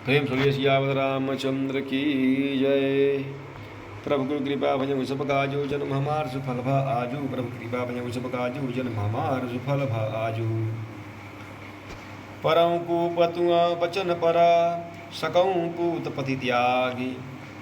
प्रेम सुनिए सियावर रामचंद्र की जय। प्रभु गुरु कृपा भजन सब काजू जन्म हमार सुफल भा आजू। प्रभु कृपा भजन सब काजू जन्म हमार सुफल भा आजू। परम कुपतुआ बचन परा सकऊँ पूत पति त्यागी।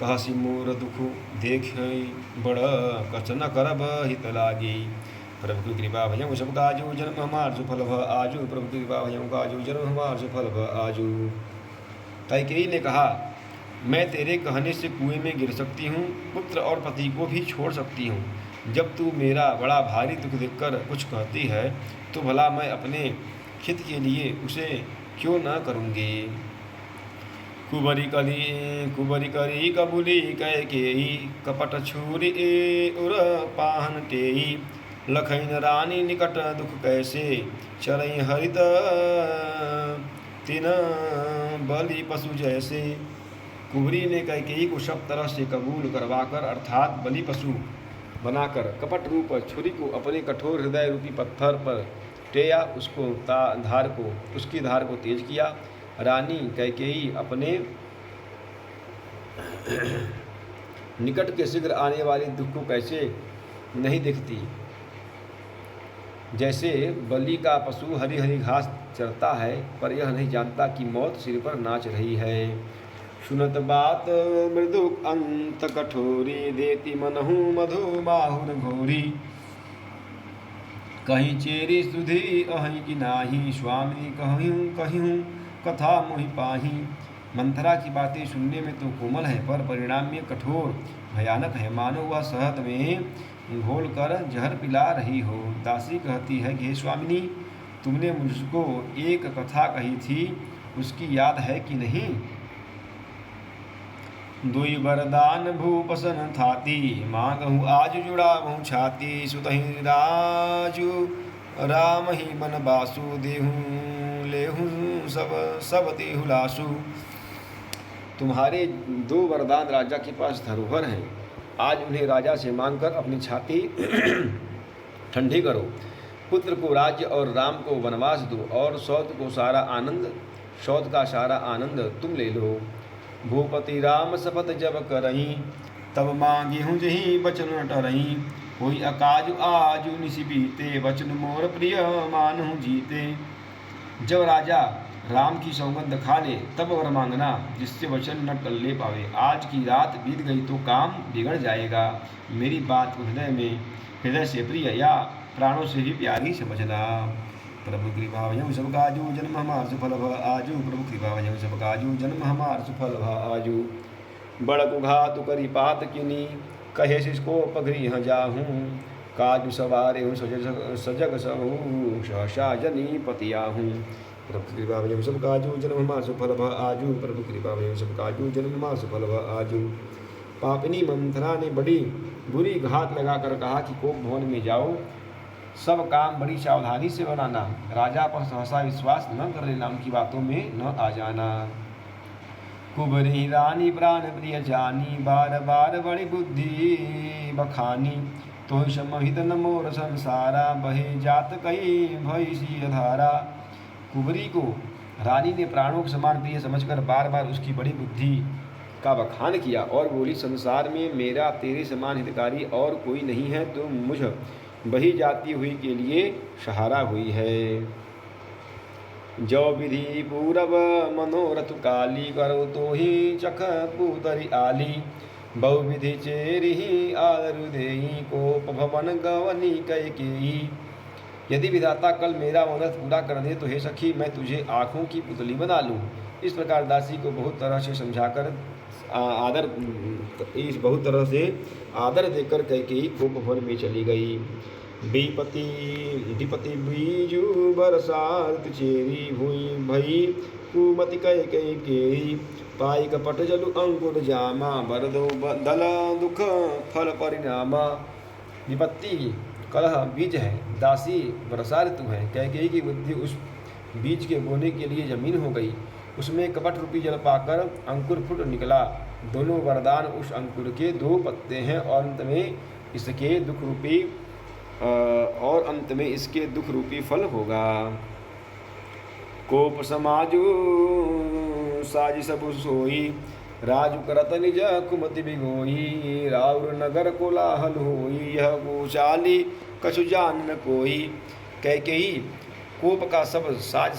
कहसी मोर दुख देख बड़ कचन करब हित लागी। प्रभु की कृपा भजन सब काजू जन्म हमार सुफल भा आजू। प्रभु की कृपा भजन काजू जन्म हमार सुफल भा आजू। कैकेयी ने कहा, मैं तेरे कहने से कुएं में गिर सकती हूँ, पुत्र और पति को भी छोड़ सकती हूँ। जब तू मेरा बड़ा भारी दुख देखकर कुछ कहती है तो भला मैं अपने हित के लिए उसे क्यों न करूँगी। कुबरी करी कबूली कैकेयी कपट छुरी उर पाहन टेई। लखैन रानी निकट दुख कैसे चरई हरित तीन बलि पशु जैसे। कुबरी ने कैकेयी को सब तरह से कबूल करवाकर अर्थात बलि पशु बनाकर कपट रूप छुरी को अपने कठोर हृदय रूपी पत्थर पर टेया। उसकी धार को तेज किया। रानी कैकेयी अपने निकट के शीघ्र आने वाले दुख को कैसे नहीं देखती। जैसे बलि का पशु हरी हरी घास चरता है, पर यह नहीं जानता कि मौत सिर पर नाच रही है। सुनत बात मृदु अंत कठोरी देती मनहु मधु बाहुर घोरी। कहीं चेरी सुधी अहि कि नाही स्वामी कहियूँ कथा मोहि पाही। मंथरा की बातें सुनने में तो कोमल है, पर परिणाम में कठोर भयानक है, मानो वह शहद में घोल कर जहर पिला रही हो। दासी कहती है कि हे स्वामिनी, तुमने मुझको एक कथा कही थी, उसकी याद है कि नहीं। दुई वरदान भूपसन थाती मांगहु आज जुड़ा बहु छाती। सुतहि राजू राम ही मन बासु देहूँ लेहूँ सब देहु लासु। तुम्हारे 2 वरदान राजा के पास धरोहर हैं, आज उन्हें राजा से मांगकर अपनी छाती ठंडी करो। पुत्र को राज्य और राम को वनवास दो, और सौत का सारा आनंद तुम ले लो। भूपति राम शपथ जब करही तब मांगी हूँ जही बचन टरही। कोई अकाजु आजु निशि बीते वचन मोर प्रिय मानहु जीते। जब राजा राम की सौगंध खा ले तब वर मांगना, जिससे वचन न टलने पावे। आज की रात बीत गई तो काम बिगड़ जाएगा। मेरी बात को हृदय से प्रिय या प्राणों से भी प्यारी समझना। प्रभु कृपा भजन सब काजू जन्म हमार सुफल भ आजू। प्रभु कृपा भजन सब काजू जन्म हमार सुफल भ आजू। बड़कु घातु करी पात किनी कहे सिसको पगृह जाहूँ। काजू सवारे सजग सहू सहसा जनी पतियाहूँ। प्रभु कृपा भजन सब काजू जन्म हमार सुफल भ आजू। प्रभु कृपा भजन सब काजू जन्म हमार सुफल भ आजू। पापिनी मंथरा ने बड़ी बुरी घात लगाकर कहा कि कोप भवन में जाओ, सब काम बड़ी सावधानी से बनाना, राजा पर सहसा विश्वास न कर लेना, उनकी बातों में न आ जाना। कुबरी रानी प्राण प्रिय जानी बार बार बड़ी बुद्धि बखानी। तो समहित न मोर संसारा बहे जात कही भई धारा। कुबरी को रानी ने प्राणों के समान प्रिय समझकर बार बार उसकी बड़ी बुद्धि का बखान किया और बोली, संसार में मेरा तेरे समान हितकारी और कोई नहीं है, तो मुझ बही जाती हुई के लिए सहारा हुई है। जो विधि पूरब मनोरथ काली करो तो ही चख पूतरी आली। बहुविधि चेरी आदरु देही कोप भवन गवनी कैकेयी। यदि विधाता कल मेरा मनोरथ पूरा कर दे तो हे सखी, मैं तुझे आँखों की पुतली बना लूँ। इस प्रकार दासी को बहुत तरह से आदर देकर कैकेयी कोप भवन में चली गई। विपति बीजू बरसात चेरी भुई भई कुमति कैकेयी। पाई कपट जलु अंकुर जामा बरदो दल दुख फल परिणामा। विपत्ति कलह बीज है, दासी वर्षा ऋतु है। कैकेयी की बुद्धि उस बीज के बोने के लिए जमीन हो गई। उसमें कपट रूपी जल पाकर अंकुर फूट निकला। दोनों वरदान उस अंकुर के 2 पत्ते हैं, और अंत में इसके दुख रूपी फल होगा। कोप समाजू साजि सब सोई, राजु करत निज कुमति बिगोई, राउर नगर कोलाहल होई, यह गोचाली कछु जान न कोई। कैकेयी कोप का सब साज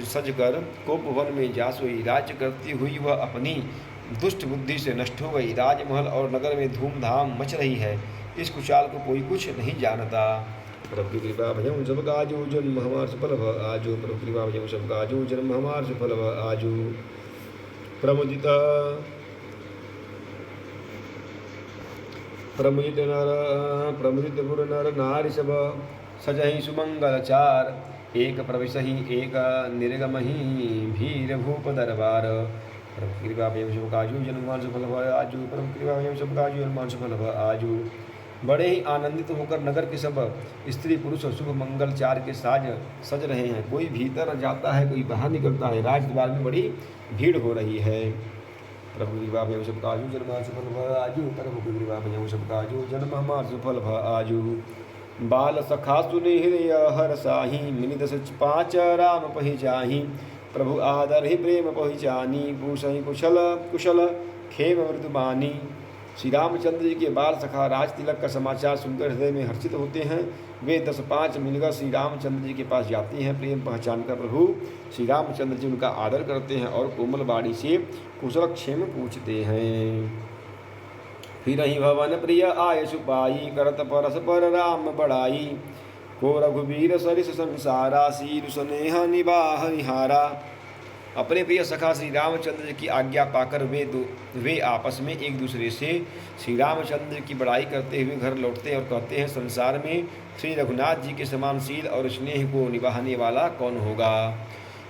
सज कर कोप वन में जा सोई, राज्य करती हुई वह अपनी दुष्ट बुद्धि से नष्ट हो गई। राजमहल और नगर में धूमधाम मच रही है, इस कुचाल को कोई कुछ नहीं जानता। प्रभु की कृपा भजऊँ सब काजू, जन्म हमार सफल भ आजू। प्रभु की कृपा भजऊँ सब काजू, जन्म हमार सफल भ आजू। प्रमुदित पुर नर नारी सब, सजहि सुमंगल चार। एक प्रविशहि एक निर्गमहि, भीर भूप दरबार। प्रभु कृपा भजऊँ सब काजू, जन्म हमार सफल भ आजू। प्रभु कृपा भजऊँ सब काजू, जन्म हमार सफल भ आजू। बड़े ही आनंदित होकर नगर के सब स्त्री पुरुष शुभ मंगल चार के साज सज रहे हैं। कोई भीतर जाता है, कोई बाहर निकलता है। राजद्वार में बड़ी भीड़ हो रही है। प्रभु कृपा भजऊँ सब काजू, जन्म हमार सफल भ आजू। प्रभु कृपा भजऊँ सब काजू, जन्म हमार सफल भ आजू। बाल सखा सुनि हृदय हरसाहि, मिनि दस पाँच राम पहि जाहि। प्रभु आदर ही प्रेम पहुँचानी, पूछहि कुशल कुशल खेम मृदुबानी। श्री रामचंद्र जी के बाल सखा राज तिलक का समाचार सुनकर हृदय में हर्षित होते हैं। वे 10-5 मिलकर श्री रामचंद्र जी के पास जाते हैं। प्रेम पहचान कर प्रभु श्री रामचंद्र जी उनका आदर करते हैं और कोमल बाड़ी से कुशल क्षेम पूछते हैं। फिर ही भवन प्रिय आय सुपाई, करत परस पर राम बड़ाई। को रघुवीर सरिस संसारा, सीरु स्नेह निबाह निहारा। अपने प्रिय सखा श्री रामचंद्र जी की आज्ञा पाकर वे आपस में एक दूसरे से श्री रामचंद्र की बड़ाई करते हुए घर लौटते हैं और कहते हैं, संसार में श्री रघुनाथ जी के समान शील और स्नेह को निभाने वाला कौन होगा।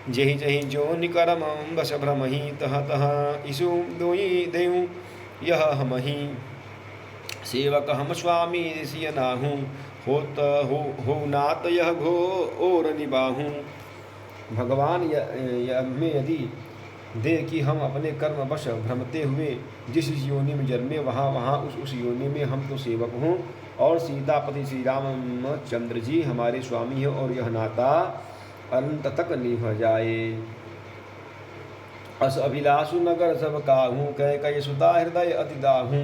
जहि जहि जो निकरम बस भ्रमहि, तह तह इसु दोई देऊँ यह हमहि। सेवक हम स्वामी सिय नाहूँ, होत हो नात यह घोर निबाहूँ। भगवान में यदि दे कि हम अपने कर्म वश भ्रमते हुए जिस योनि में जन्मे, वहाँ उस योनि में हम तो सेवक हों और सीतापति श्री रामचंद्र जी हमारे स्वामी हैं और यह नाता अनंत तक निभ जाए। अस अभिलाषु नगर सब काहूँ, कह कय सुता हृदय अति दाहूँ।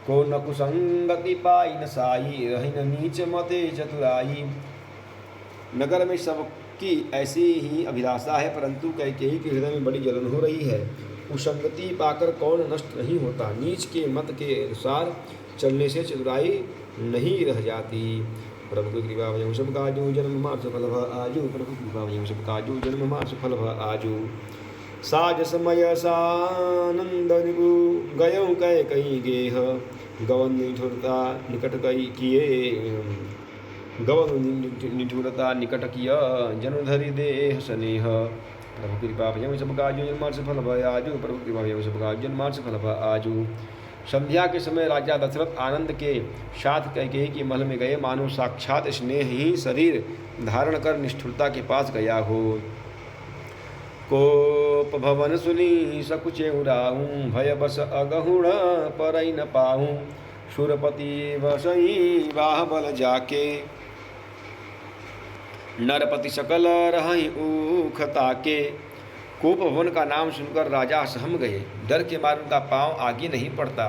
को न कुसंगति पाई न साई, रही न नीच मते चतुराई। नगर में सबकी ऐसी ही अभिलाषा है, परंतु कैकेयी के हृदय में बड़ी जलन हो रही है। कुसंगति पाकर कौन नष्ट नहीं होता। नीच के मत के अनुसार चलने से चतुराई नहीं रह जाती। प्रभु की कृपा भजऊँ सब काजू, जन्म हमार सफल भ आजू। प्रभु की कृपा भजऊँ सब काजू, जन्म हमार सफल भ आजू। साज समय सानंद निभु, गयऊँ कै कई गेह। गवन निठुरता निकट कई किए, गवन निठुरता निकट किया। जनुधरि देह स्नेह। प्रभु की कृपा भजऊँ सब काजू, जन्म हमार सफल भ आजू। प्रभु की कृपा भजऊँ सब काजू, जन्म हमार सफल भ आजू। संध्या के समय राजा दशरथ आनंद के साथ कैकेयी के महल में गए, मानो साक्षात स्नेह ही शरीर धारण कर निष्ठुरता के पास गया हो। कोप भवन सुनी सकुचे उराहूँ, भय बस अगहुण परई न पाहूँ। सुरपति बसई बाह बल जाके, नरपति सकल रहि ऊख ताके। कोप भवन का नाम सुनकर राजा सहम गए। डर के मारे उनका पांव आगे नहीं पड़ता।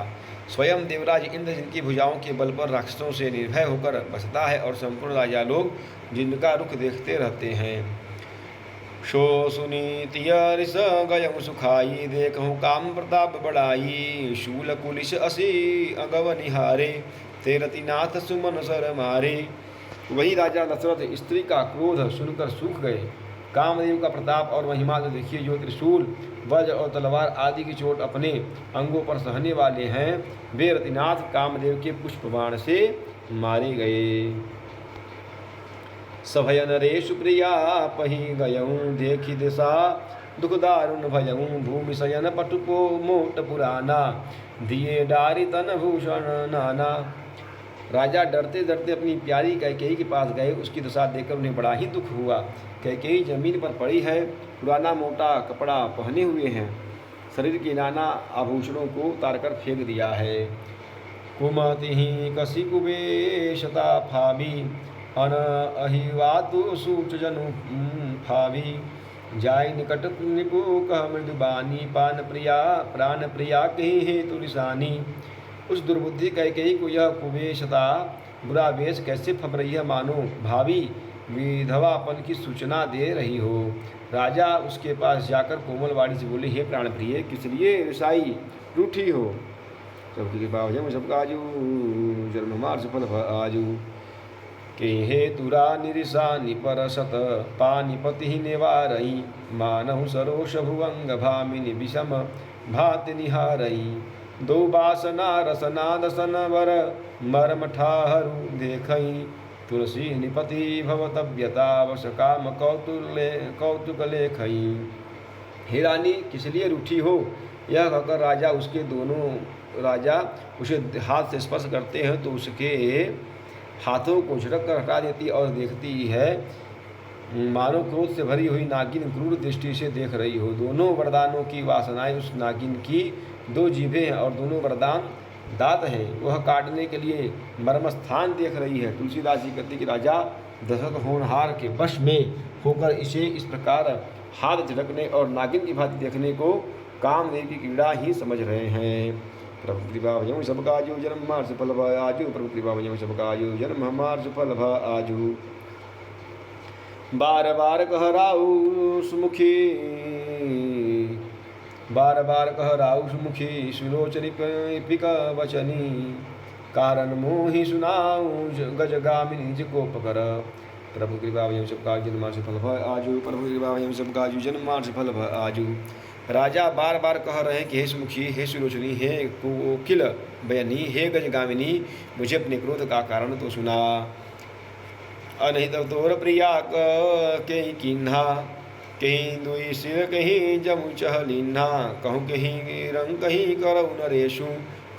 स्वयं देवराज इंद्र जिनकी भुजाओं के बल पर राक्षसों से निर्भय होकर बसता है और संपूर्ण राजा लोग जिनका रुख देखते रहते हैं। शो सुनीतिय ऋष गयऊँ सुखाई, देखूँ काम प्रताप बढ़ाई। शूल कुलिश असी अगव निहारे, तेरतिनाथ सुमन सर मारे। वही राजा दशरथ स्त्री का क्रोध सुनकर सूख गए। कामदेव का प्रताप और महिमा तो देखिए, जो त्रिशूल वज्र और तलवार आदि की चोट अपने अंगों पर सहने वाले हैं, वे रतिनाथ कामदेव के पुष्प बाण से मारे गए। सभय नरेशु प्रिया पही गयऊँ, देखी दिशा दुख दारुण भयऊँ। भूमि शयन पटुपो मोट पुराना, दिए डारी तन भूषण नाना। राजा डरते डरते अपनी प्यारी कैकेयी के पास गए। उसकी दशा देखकर उन्हें बड़ा ही दुख हुआ। कैकेयी जमीन पर पड़ी है, पुराना मोटा कपड़ा पहने हुए हैं, शरीर के नाना आभूषणों को उतारकर फेंक दिया है। कुमति ही कसी कुबेशता फावी, अन अहिवातु सूच जनु फावी। जाय निकट निपु कह मृदुबानी प्राण प्रिया कही हे तुलिसानी। उस दुर्बुद्धि कैकेयी को यह कुवेशता बुरा वेश कैसे फब रही है, मानो भावी विधवापन की सूचना दे रही हो। राजा उसके पास जाकर कोमल वाणी से बोले, हे प्राण प्रिय, किस लिए रिसाई रूठी हो? सबकी कृपा हो सबका आजू जन्म मार सफल आजू के हे तुरा निरिसा निपरसत पानिपति निवारई मानहु सरोष भुवंग भामिनी विषम भाति निहारई। दो बासना रसना दसन वर मरम ठाहरू देखई तुलसी निपति भवतव्यता वश काम कौतुक लेखई। हे रानी, किस लिए रूठी हो? यह कहकर राजा उसे हाथ से स्पर्श करते हैं तो उसके हाथों को झटक कर हटा देती और देखती है मानो क्रोध से भरी हुई नागिन क्रूर दृष्टि से देख रही हो। दोनों वरदानों की वासनाएं उस नागिन की दो जीभें हैं और दोनों वरदान दांत हैं। वह काटने के लिए मर्म स्थान देख रही है। तुलसीदास जी कहते कि राजा दशरथ होनहार के वश में होकर इसे इस प्रकार हाथ झटकने और नागिन की भांति देखने को कामदेव की क्रीड़ा ही समझ रहे हैं। प्रभु कृपा भजऊ सबका आजू जन्म मार सफल आजू। प्रभु कृपा भजऊ सबका आजू जन्म मार सफल आजू। बार बार कह राऊ सुमुखी सुलोचनी पिक वचनी कारण मोहि सुनाऊ गजगामिनी निज को पकर। प्रभु कृपा भजऊ सबका जन्म मार सफल आजू। प्रभु कृपा भजऊ सबका आजू जन्म मार सफल आजू। राजा बार बार कह रहे हैं कि हे सुमुखी, हे सुलोचनी, हे कोकिल बयनी, हे गजगामिनी, मुझे अपने क्रोध का कारण तो सुना। अनहित तोर प्रिया कहीं किन्हा कहीं दुई सिर कहीं जमु चहलिन्हा कहूँ कहीं रंग कहीं करऊ नरेशु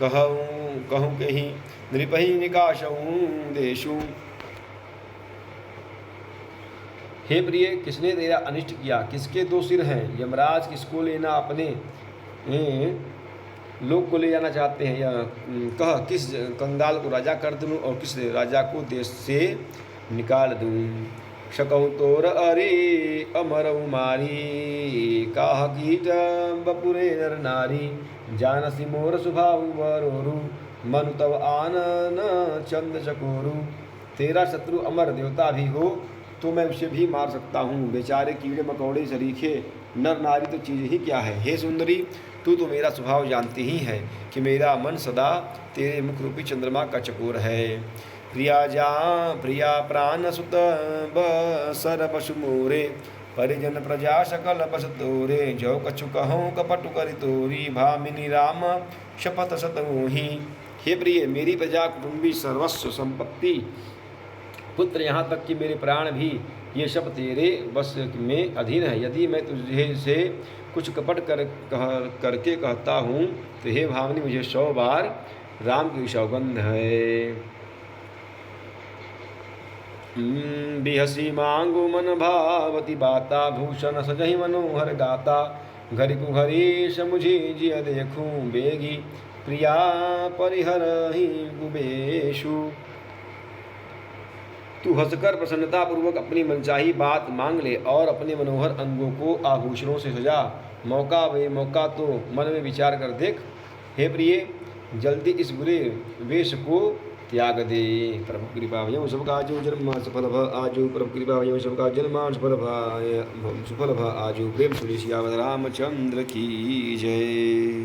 कहूँ कहीं नृपहि निकाशऊ देशु। हे प्रिय, किसने तेरा अनिष्ट किया? किसके दो सिर हैं? यमराज किसको लेना अपने लोक को ले जाना चाहते हैं? या कह किस कंगाल को राजा कर दूँ और किस राजा को देश से निकाल दूँ। शकहु तोर अरे अमरऊ मारी काह कीट बपुरे नर नारी जानसी मोर सुभाऊ वरोरु मनु तव आनन चंद चकोरु। तेरा शत्रु अमर देवता भी हो तो मैं उसे भी मार सकता हूँ। बेचारे कीड़े मकोड़े सरीखे नर नारी तो चीज़ ही क्या है। हे सुंदरी, तू तो मेरा स्वभाव जानती ही है कि मेरा मन सदा तेरे मुख रूपी चंद्रमा का चकोर है। प्रिया प्राण सुत बसर पशु मोरे परिजन प्रजा सकल बस तोरे जो कछु कहूँ कपटु करि तोरी भामिनी राम शपथ सतमोही। हे प्रिय, मेरी प्रजा कुटुंबी सर्वस्व संपत्ति पुत्र यहाँ तक कि मेरे प्राण भी ये सब तेरे बस में अधीन है। यदि मैं तुझे से कुछ कपट करके कहता हूँ तो हे भामिनी, मुझे 100 बार राम की सौगंध है। बिहसी मांगु मन भावती बाता भूषण सजहि मनोहर गाता घरि कुघरीश मुझे जिय देखूं बेगी प्रिया परिहर ही गुबेशु। तू हंसकर प्रसन्नतापूर्वक अपनी मनचाही बात मांग ले और अपने मनोहर अंगों को आभूषणों से सजा। मौका वे मौका तो मन में विचार कर देख। हे प्रिय, जल्दी इस बुरे वेश को त्याग दे। प्रभु कृपा भजऊ सबका आजू जन्म सफल आजू। प्रभु कृपा भजऊ सबका जन्म सफल आजू। प्रेम सुरेश रामचंद्र की जय।